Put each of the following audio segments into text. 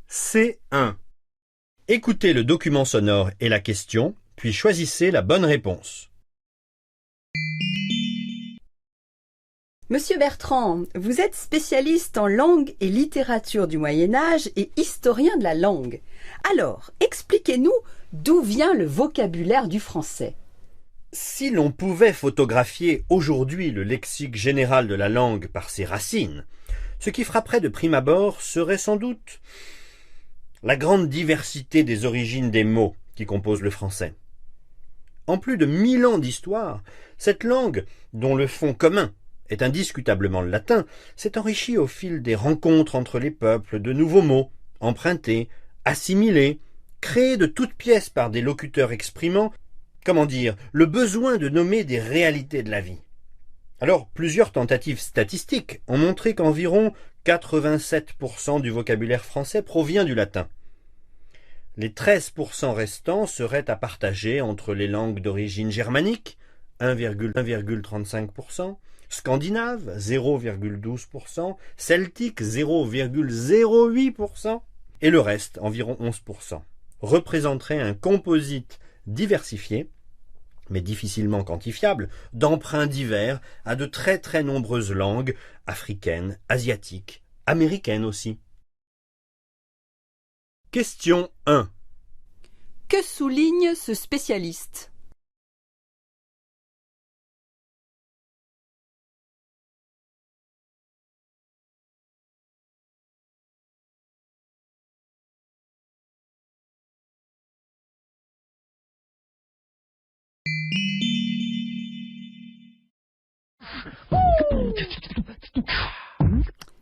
C1. Écoutez le document sonore et la question, puis choisissez la bonne réponse. Monsieur Bertrand, vous êtes spécialiste en langue et littérature du Moyen-Âge et historien de la langue. Alors, expliquez-nous d'où vient le vocabulaire du français. Si l'on pouvait photographier aujourd'hui le lexique général de la langue par ses racines, ce qui frapperait de prime abord serait sans doute la grande diversité des origines des mots qui composent le français. En plus de 1000 ans d'histoire, cette langue, dont le fond commun est indiscutablement le latin, s'est enrichie au fil des rencontres entre les peuples de nouveaux mots, empruntés, assimilés, créés de toutes pièces par des locuteurs exprimant, le besoin de nommer des réalités de la vie. Alors, plusieurs tentatives statistiques ont montré qu'environ 87% du vocabulaire français provient du latin. Les 13% restants seraient à partager entre les langues d'origine germanique, 1,35%, scandinave, 0,12%, celtique, 0,08%, et le reste, environ 11%, représenterait un composite diversifié, mais difficilement quantifiable, d'emprunts divers à de très très nombreuses langues, africaines, asiatiques, américaines aussi. Question 1. Que souligne ce spécialiste ?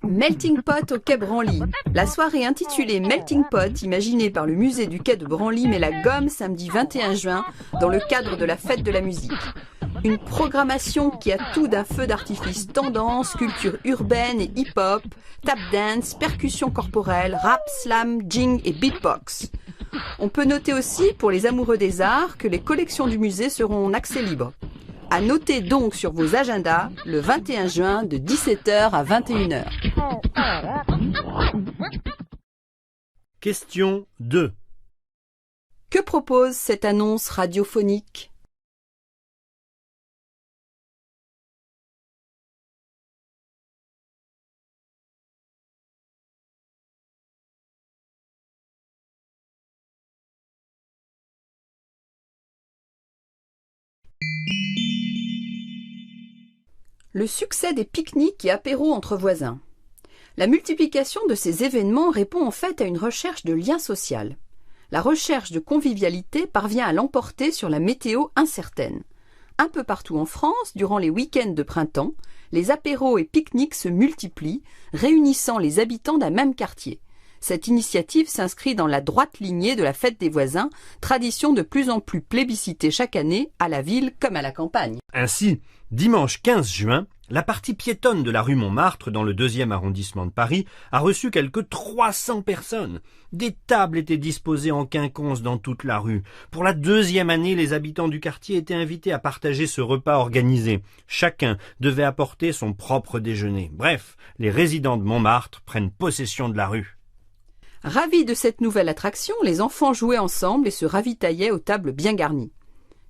Melting Pot au quai Branly. La soirée intitulée Melting Pot, imaginée par le musée du quai de Branly, met la gomme samedi 21 juin dans le cadre de la fête de la musique. Une programmation qui a tout d'un feu d'artifice tendance, culture urbaine et hip-hop, tap dance, percussion corporelle, rap, slam, jing et beatbox. On peut noter aussi, pour les amoureux des arts, que les collections du musée seront en accès libre. À noter donc sur vos agendas le 21 juin de 17h à 21h. Question 2. Que propose cette annonce radiophonique ? Le succès des pique-niques et apéros entre voisins. La multiplication de ces événements répond en fait à une recherche de lien social. La recherche de convivialité parvient à l'emporter sur la météo incertaine. Un peu partout en France, durant les week-ends de printemps, les apéros et pique-niques se multiplient, réunissant les habitants d'un même quartier. Cette initiative s'inscrit dans la droite lignée de la fête des voisins, tradition de plus en plus plébiscitée chaque année, à la ville comme à la campagne. Ainsi, dimanche 15 juin, la partie piétonne de la rue Montmartre, dans le 2e arrondissement de Paris, a reçu quelque 300 personnes. Des tables étaient disposées en quinconce dans toute la rue. Pour la 2e année, les habitants du quartier étaient invités à partager ce repas organisé. Chacun devait apporter son propre déjeuner. Bref, les résidents de Montmartre prennent possession de la rue. Ravis de cette nouvelle attraction, les enfants jouaient ensemble et se ravitaillaient aux tables bien garnies.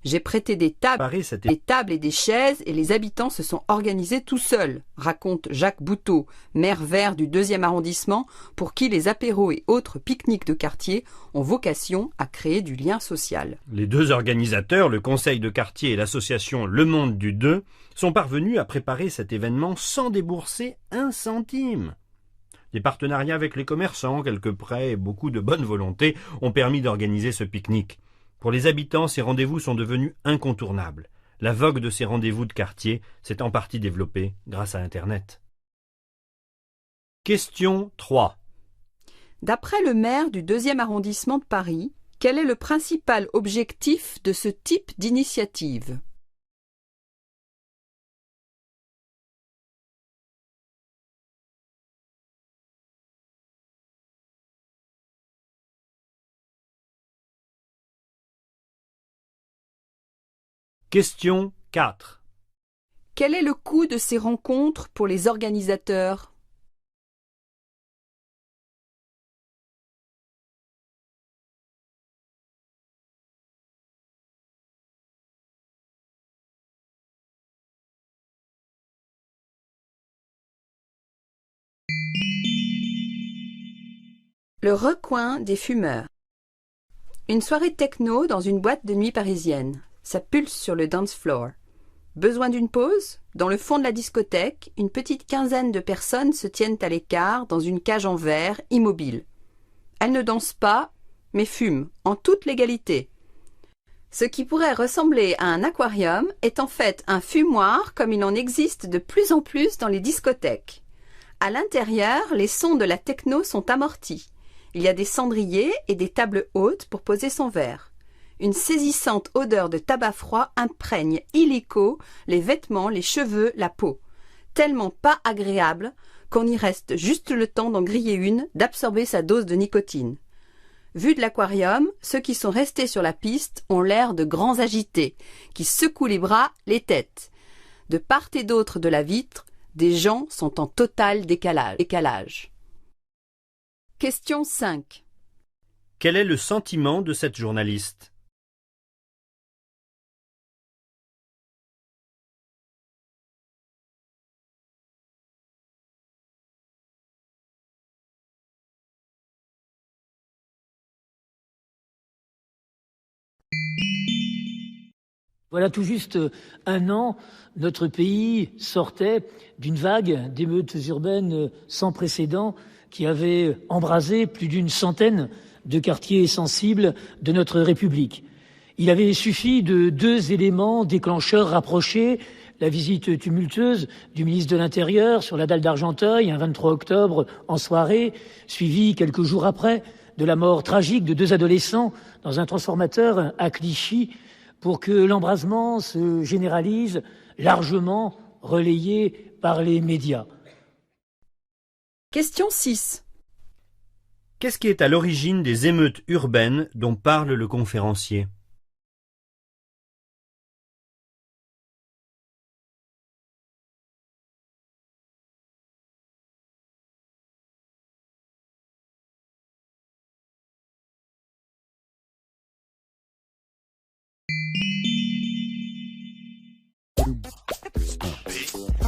J'ai prêté des tables et des chaises et les habitants se sont organisés tout seuls, raconte Jacques Bouteau, maire vert du 2e arrondissement, pour qui les apéros et autres pique-niques de quartier ont vocation à créer du lien social. Les deux organisateurs, le conseil de quartier et l'association Le Monde du 2, sont parvenus à préparer cet événement sans débourser un centime. Des partenariats avec les commerçants, quelques prêts et beaucoup de bonne volonté ont permis d'organiser ce pique-nique. Pour les habitants, ces rendez-vous sont devenus incontournables. La vogue de ces rendez-vous de quartier s'est en partie développée grâce à Internet. Question 3. D'après le maire du 2e arrondissement de Paris, quel est le principal objectif de ce type d'initiative ? Question 4. Quel est le coût de ces rencontres pour les organisateurs ? Le recoin des fumeurs. Une soirée techno dans une boîte de nuit parisienne. Ça pulse sur le dance floor. Besoin d'une pause? Dans le fond de la discothèque, une petite quinzaine de personnes se tiennent à l'écart dans une cage en verre, immobile. Elles ne dansent pas, mais fument, en toute légalité. Ce qui pourrait ressembler à un aquarium est en fait un fumoir comme il en existe de plus en plus dans les discothèques. À l'intérieur, les sons de la techno sont amortis. Il y a des cendriers et des tables hautes pour poser son verre. Une saisissante odeur de tabac froid imprègne illico les vêtements, les cheveux, la peau. Tellement pas agréable qu'on y reste juste le temps d'en griller une, d'absorber sa dose de nicotine. Vu de l'aquarium, ceux qui sont restés sur la piste ont l'air de grands agités, qui secouent les bras, les têtes. De part et d'autre de la vitre, des gens sont en total décalage. Question 5. Quel est le sentiment de cette journaliste? Voilà tout juste un an, notre pays sortait d'une vague d'émeutes urbaines sans précédent qui avait embrasé plus d'une centaine de quartiers sensibles de notre République. Il avait suffi de 2 éléments déclencheurs rapprochés, la visite tumultueuse du ministre de l'Intérieur sur la dalle d'Argenteuil un 23 octobre en soirée, suivie quelques jours après de la mort tragique de 2 adolescents dans un transformateur à Clichy, pour que l'embrasement se généralise, largement relayé par les médias. Question 6. Qu'est-ce qui est à l'origine des émeutes urbaines dont parle le conférencier?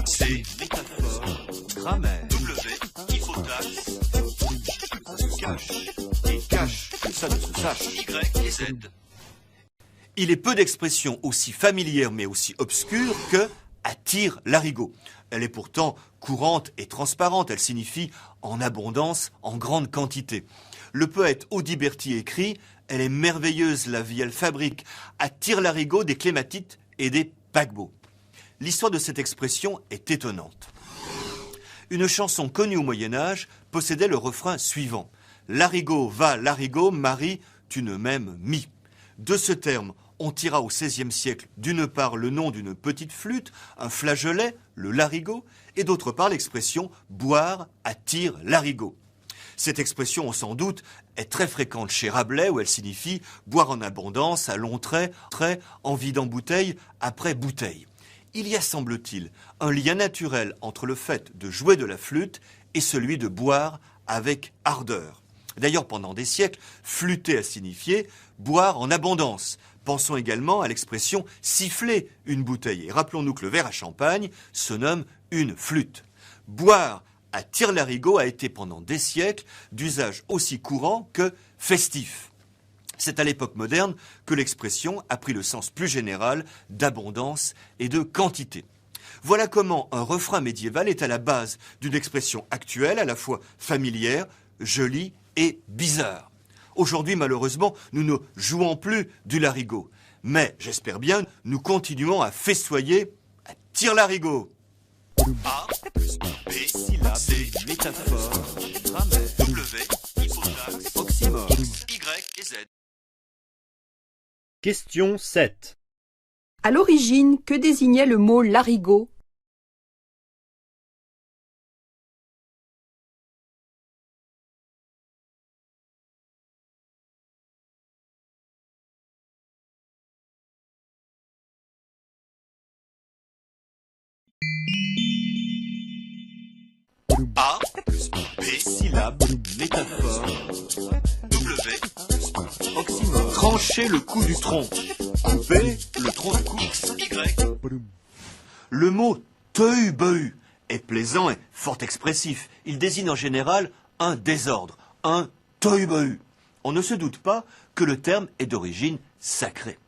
C, métaphore, grammaire, W, hypothèse, cache, et cache, que ça ne se sache, Y et Z. Il est peu d'expressions aussi familières mais aussi obscures que « attire l'arigot ». Elle est pourtant courante et transparente, elle signifie en abondance, en grande quantité. Le poète Audiberti écrit « Elle est merveilleuse la vie, elle fabrique, attire l'arigot des clématites et des paquebots ». L'histoire de cette expression est étonnante. Une chanson connue au Moyen-Âge possédait le refrain suivant. « L'arigot va, l'arigot, Marie, tu ne m'aimes mi ». De ce terme, on tira au XVIe siècle d'une part le nom d'une petite flûte, un flageolet, le larigot, et d'autre part l'expression « boire attire l'arigot ». Cette expression, on s'en doute, est très fréquente chez Rabelais où elle signifie « boire en abondance, à longs traits, en vidant bouteille après bouteille ». Il y a, semble-t-il, un lien naturel entre le fait de jouer de la flûte et celui de boire avec ardeur. D'ailleurs, pendant des siècles, flûter a signifié boire en abondance. Pensons également à l'expression siffler une bouteille. Et rappelons-nous que le verre à champagne se nomme une flûte. Boire à tire-larigot a été pendant des siècles d'usage aussi courant que festif. C'est à l'époque moderne que l'expression a pris le sens plus général d'abondance et de quantité. Voilà comment un refrain médiéval est à la base d'une expression actuelle à la fois familière, jolie et bizarre. Aujourd'hui, malheureusement, nous ne jouons plus du larigot. Mais, j'espère bien, nous continuons à festoyer à tire-larigot. A, B, syllabe, C, métaphore, grammaire, W, hypotaxe, oxymore, Y et Z. Question 7. À l'origine, que désignait le mot larigot? A, B, syllabe, métaphore, W, oxymore. Trancher le cou du tronc, couper le tronc du cou, Y. Le mot tohu-bohu est plaisant et fort expressif. Il désigne en général un désordre, un tohu-bohu. On ne se doute pas que le terme est d'origine sacrée.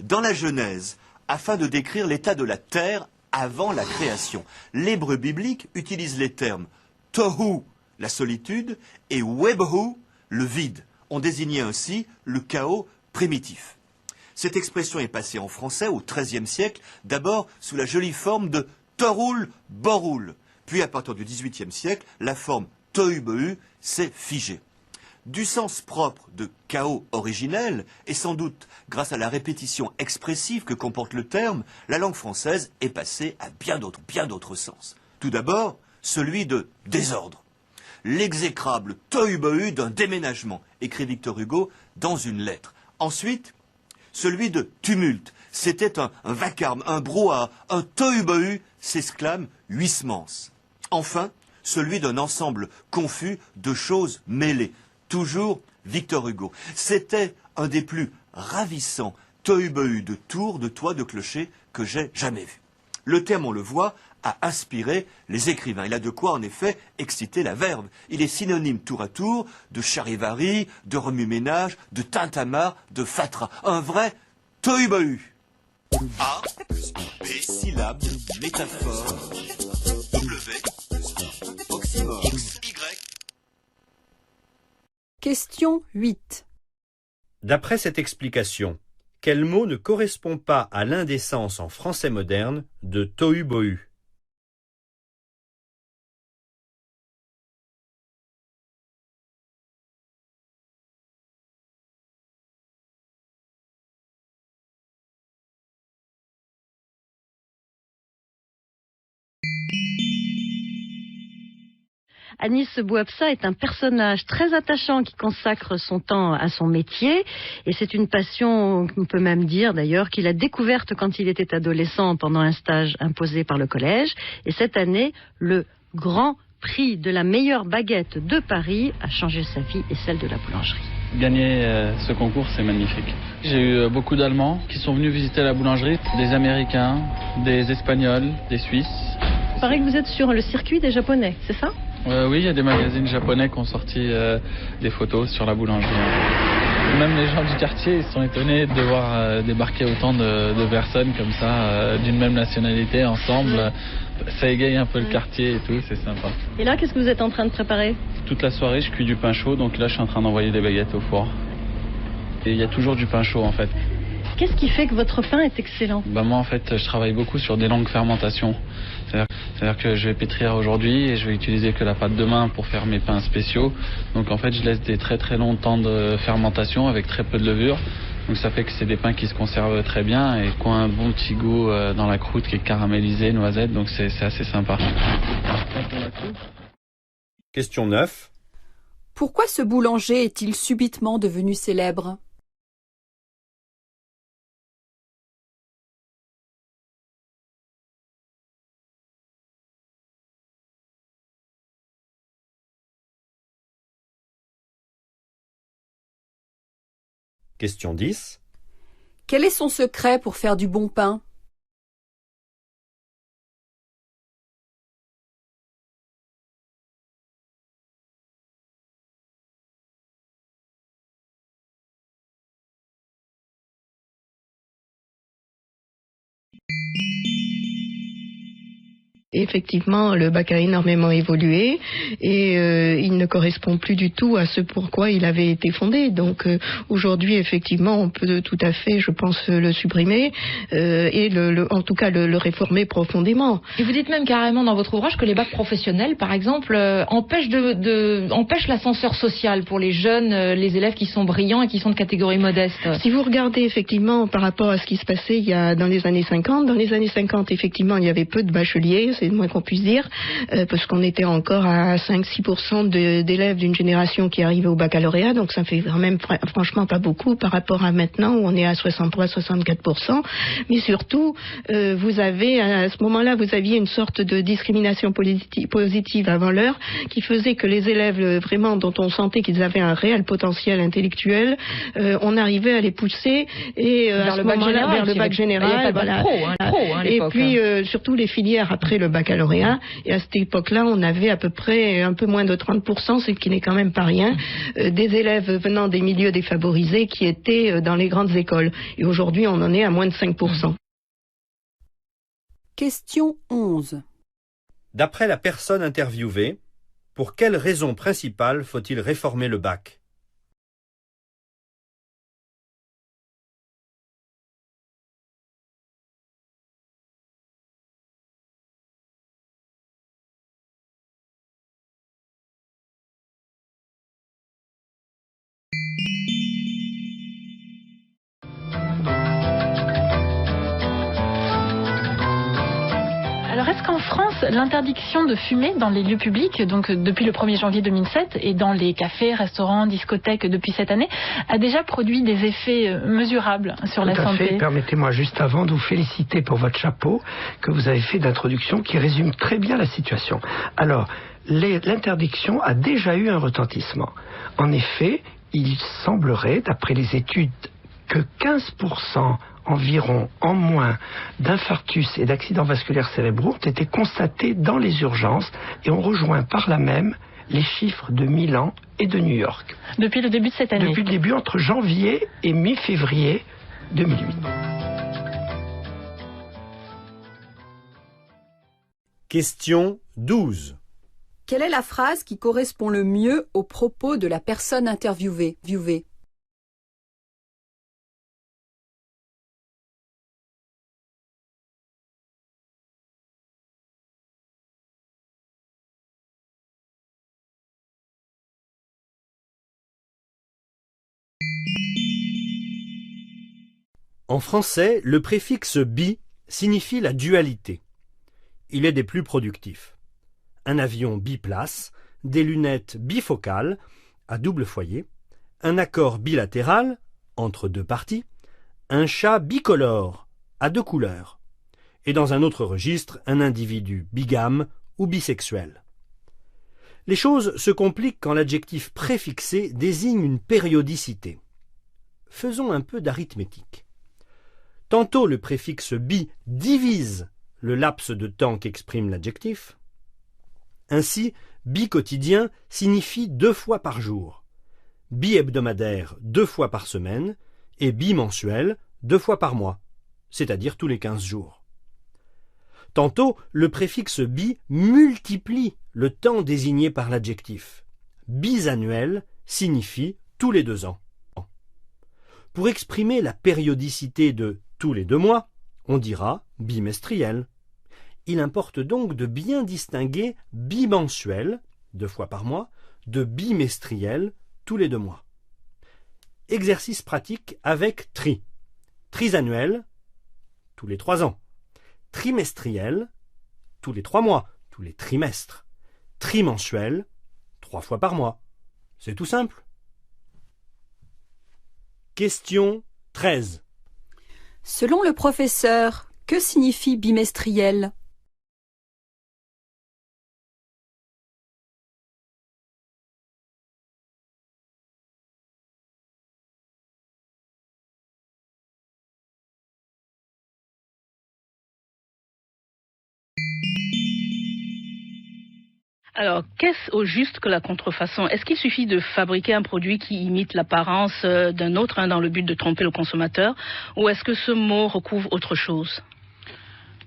Dans la Genèse, afin de décrire l'état de la terre avant la création, l'hébreu biblique utilise les termes tohu, la solitude, et webhu, le vide. On désignait ainsi le chaos primitif. Cette expression est passée en français au XIIIe siècle, d'abord sous la jolie forme de Torul Borul. Puis à partir du XVIIIe siècle, la forme tohu-bohu s'est figée. Du sens propre de chaos originel, et sans doute grâce à la répétition expressive que comporte le terme, la langue française est passée à bien d'autres sens. Tout d'abord, celui de désordre. L'exécrable tohu-bohu d'un déménagement, écrit Victor Hugo dans une lettre. Ensuite, celui de tumulte. C'était un vacarme, un brouhaha, un tohu-bohu, s'exclame Huysmans. Enfin, celui d'un ensemble confus de choses mêlées. Toujours Victor Hugo. C'était un des plus ravissants tohu-bohu de tours, de toits, de clochers que j'ai jamais vu. Le terme, on le voit, a inspiré les écrivains. Il a de quoi, en effet, exciter la verve. Il est synonyme tour à tour de charivari, de remue-ménage, de tintamarre, de fatras. Un vrai tohu-bohu. A plus B, syllabe, métaphore, W, oxymore, Y. Question 8. D'après cette explication, quel mot ne correspond pas à l'indécence en français moderne de tohu-bohu? Anis Bouabsa est un personnage très attachant qui consacre son temps à son métier et c'est une passion, on peut même dire d'ailleurs, qu'il a découverte quand il était adolescent pendant un stage imposé par le collège. Et cette année, le Grand Prix de la meilleure baguette de Paris a changé sa vie et celle de la boulangerie. Gagner ce concours, c'est magnifique. J'ai eu beaucoup d'Allemands qui sont venus visiter la boulangerie, des Américains, des Espagnols, des Suisses. Il paraît que vous êtes sur le circuit des Japonais, c'est ça ? Oui, il y a des magazines japonais qui ont sorti des photos sur la boulangerie. Même les gens du quartier, ils sont étonnés de voir débarquer autant de personnes comme ça, d'une même nationalité, ensemble. Ça égaye un peu le quartier et tout, c'est sympa. Et là, qu'est-ce que vous êtes en train de préparer ? Toute la soirée, je cuis du pain chaud, donc là, je suis en train d'envoyer des baguettes au four. Et il y a toujours du pain chaud, en fait. Qu'est-ce qui fait que votre pain est excellent ? Moi, en fait, je travaille beaucoup sur des longues fermentations. C'est-à-dire que je vais pétrir aujourd'hui et je vais utiliser que la pâte demain pour faire mes pains spéciaux. Donc, en fait, je laisse des très très longs temps de fermentation avec très peu de levure. Donc, ça fait que c'est des pains qui se conservent très bien et qui ont un bon petit goût dans la croûte qui est caramélisée, noisette. Donc, c'est assez sympa. Question 9. Pourquoi ce boulanger est-il subitement devenu célèbre ? Question 10. Quel est son secret pour faire du bon pain ? Effectivement, le bac a énormément évolué et il ne correspond plus du tout à ce pourquoi il avait été fondé. Donc aujourd'hui, effectivement, on peut tout à fait, je pense, le supprimer et en tout cas le réformer profondément. Et vous dites même carrément dans votre ouvrage que les bacs professionnels, par exemple, empêchent l'ascenseur social pour les jeunes, les élèves qui sont brillants et qui sont de catégorie modeste. Si vous regardez effectivement par rapport à ce qui se passait dans les années 50, effectivement, il y avait peu de bacheliers, c'est le moins qu'on puisse dire, parce qu'on était encore à 5-6% d'élèves d'une génération qui arrivaient au baccalauréat, donc ça fait quand même franchement pas beaucoup par rapport à maintenant où on est à 63-64%. Mais surtout, vous avez, à ce moment-là, vous aviez une sorte de discrimination positive avant l'heure qui faisait que les élèves vraiment dont on sentait qu'ils avaient un réel potentiel intellectuel, on arrivait à les pousser et à ce moment-là vers le bac général. Voilà. Et puis surtout les filières après le bac baccalauréat. Et à cette époque-là, on avait à peu près un peu moins de 30%, ce qui n'est quand même pas rien, des élèves venant des milieux défavorisés qui étaient dans les grandes écoles. Et aujourd'hui, on en est à moins de 5%. Question 11. D'après la personne interviewée, pour quelle raison principale faut-il réformer le bac? Alors, est-ce qu'en France, l'interdiction de fumer dans les lieux publics, donc depuis le 1er janvier 2007, et dans les cafés, restaurants, discothèques depuis cette année, a déjà produit des effets mesurables sur la santé? Tout à fait. Permettez-moi juste avant de vous féliciter pour votre chapeau que vous avez fait d'introduction qui résume très bien la situation. Alors, l'interdiction a déjà eu un retentissement. En effet, il semblerait, d'après les études, que 15% environ en moins d'infarctus et d'accidents vasculaires cérébraux ont été constatés dans les urgences et on rejoint par là même les chiffres de Milan et de New York. Depuis le début de cette année? Depuis le début, entre janvier et mi-février 2008. Question 12. Quelle est la phrase qui correspond le mieux aux propos de la personne interviewée? En français, le préfixe « bi » signifie la dualité. Il est des plus productifs. Un avion biplace, des lunettes bifocales, à double foyer, un accord bilatéral, entre deux parties, un chat bicolore, à deux couleurs, et dans un autre registre, un individu bigame ou bisexuel. Les choses se compliquent quand l'adjectif préfixé désigne une périodicité. Faisons un peu d'arithmétique. Tantôt le préfixe bi divise le laps de temps qu'exprime l'adjectif. Ainsi, bi-quotidien signifie 2 fois par jour, bi-hebdomadaire 2 fois par semaine et bi-mensuel 2 fois par mois, c'est-à-dire tous les 15 jours. Tantôt, le préfixe bi multiplie le temps désigné par l'adjectif. Bisannuel signifie tous les 2 ans. Pour exprimer la périodicité de tous les 2 mois, on dira bimestriel. Il importe donc de bien distinguer bimensuel, 2 fois par mois, de bimestriel, tous les 2 mois. Exercice pratique avec tri. Trisannuel, tous les 3 ans. Trimestriel, tous les 3 mois, tous les trimestres. Trimensuel, 3 fois par mois. C'est tout simple. Question 13. Selon le professeur, que signifie bimestriel? Alors, qu'est-ce au juste que la contrefaçon? Est-ce qu'il suffit de fabriquer un produit qui imite l'apparence d'un autre dans le but de tromper le consommateur, ou est-ce que ce mot recouvre autre chose?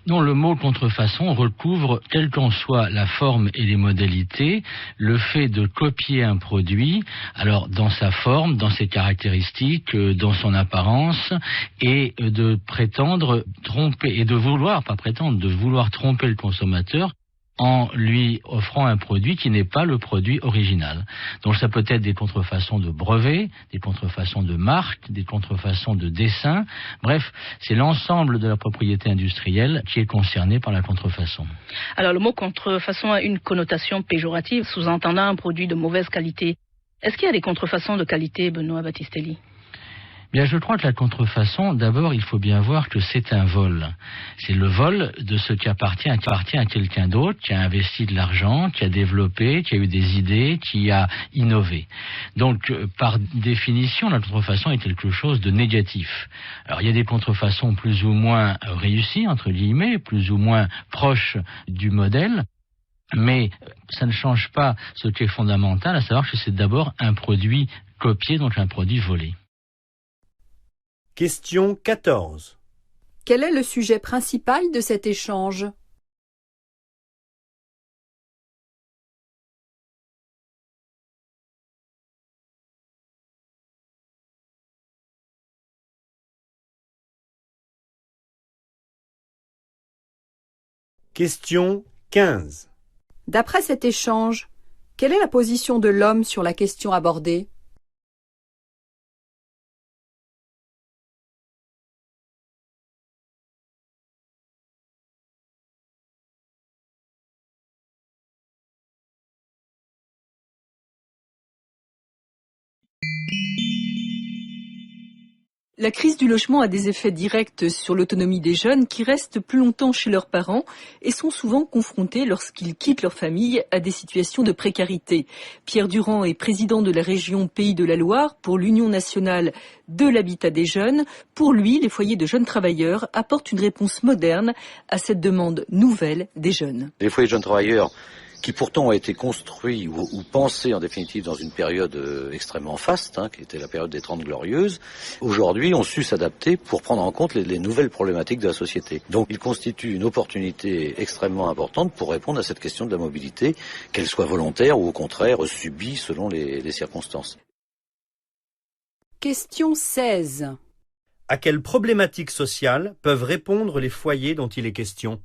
Non, le mot contrefaçon recouvre, quelle qu'en soit la forme et les modalités, le fait de copier un produit, alors dans sa forme, dans ses caractéristiques, dans son apparence, et de prétendre tromper, et de vouloir, pas prétendre, de vouloir tromper le consommateur en lui offrant un produit qui n'est pas le produit original. Donc ça peut être des contrefaçons de brevets, des contrefaçons de marques, des contrefaçons de dessins. Bref, c'est l'ensemble de la propriété industrielle qui est concerné par la contrefaçon. Alors le mot contrefaçon a une connotation péjorative, sous-entendant un produit de mauvaise qualité. Est-ce qu'il y a des contrefaçons de qualité, Benoît Battistelli? Bien, je crois que la contrefaçon, d'abord, il faut bien voir que c'est un vol. C'est le vol de ce qui appartient à quelqu'un d'autre, qui a investi de l'argent, qui a développé, qui a eu des idées, qui a innové. Donc, par définition, la contrefaçon est quelque chose de négatif. Alors, il y a des contrefaçons plus ou moins réussies, entre guillemets, plus ou moins proches du modèle. Mais ça ne change pas ce qui est fondamental, à savoir que c'est d'abord un produit copié, donc un produit volé. Question 14. Quel est le sujet principal de cet échange? Question 15. D'après cet échange, quelle est la position de l'homme sur la question abordée? La crise du logement a des effets directs sur l'autonomie des jeunes qui restent plus longtemps chez leurs parents et sont souvent confrontés, lorsqu'ils quittent leur famille, à des situations de précarité. Pierre Durand est président de la région Pays de la Loire pour l'Union nationale de l'habitat des jeunes. Pour lui, les foyers de jeunes travailleurs apportent une réponse moderne à cette demande nouvelle des jeunes. Les foyers de jeunes travailleurs qui pourtant ont été construits ou pensés en définitive dans une période extrêmement faste, qui était la période des 30 Glorieuses, aujourd'hui ont su s'adapter pour prendre en compte les nouvelles problématiques de la société. Donc ils constituent une opportunité extrêmement importante pour répondre à cette question de la mobilité, qu'elle soit volontaire ou au contraire subie selon les circonstances. Question 16. À quelles problématiques sociales peuvent répondre les foyers dont il est question?